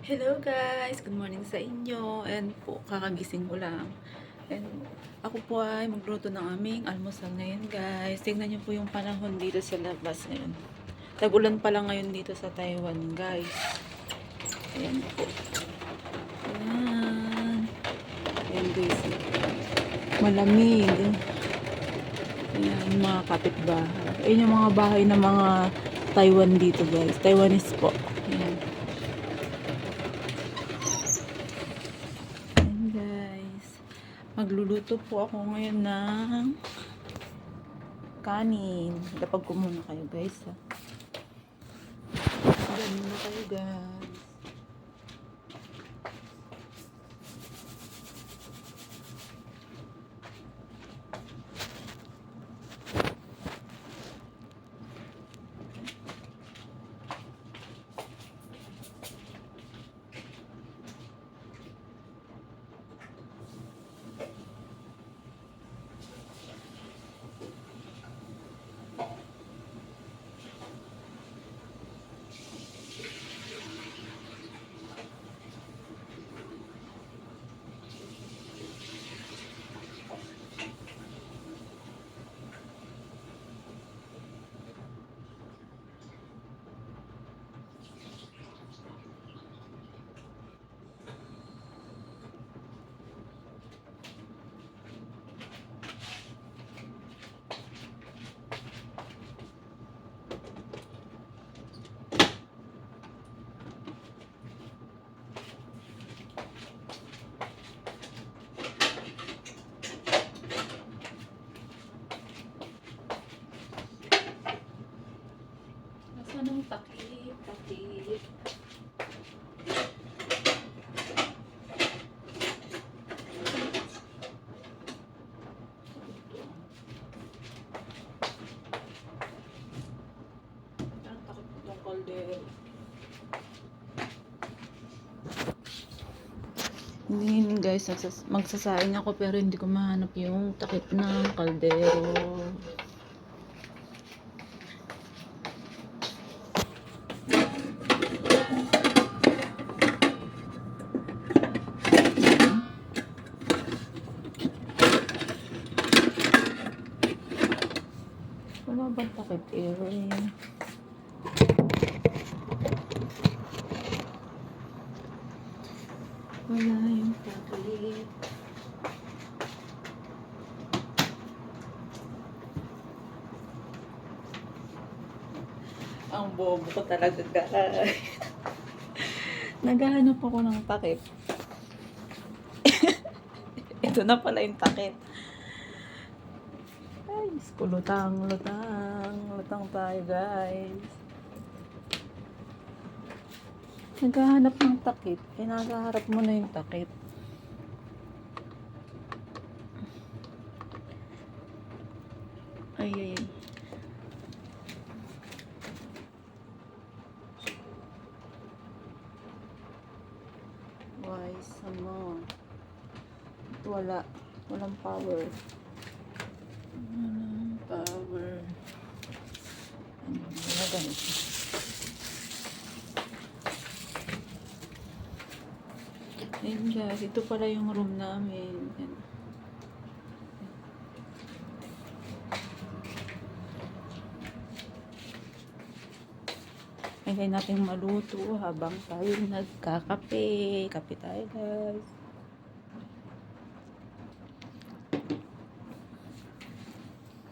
Hello guys! Good morning sa inyo. And po, kakagising ko lang. And ako po ay magluto ng aming almusal ngayon guys. Tingnan niyo po yung panahon dito sa labas ngayon. Tag-ulan pa lang ngayon dito sa Taiwan guys. Ayan po. Ayan. Ayan guys. Malamig. Ayan mga kapitbahay. Ayan yung mga bahay ng mga Taiwan dito guys. Taiwanese po. Ayan. Magluluto po ako ngayon ng kanin. Lapag ko muna kayo guys ha. Ganun na kayo guys. Anong takip? Takip. Ang takip itong kaldero. Hindi guys, magsasaing ako pero hindi ko mahanap yung takip ng kaldero. Wala bang takip area? Wala yung takip. Ang bobo ko talaga guys. Naghahanap ako ng takip. Ito na pala yung takip. Ay, lutang tayo guys. Naghahanap ng takip. Eh, nakaharap mo na yung takip. Ay. Why, sama? Walang power. Wala ganito. Ayun guys, ito pala yung room namin. Kaya natin maluto habang tayo nagkakape. Kape tayo guys.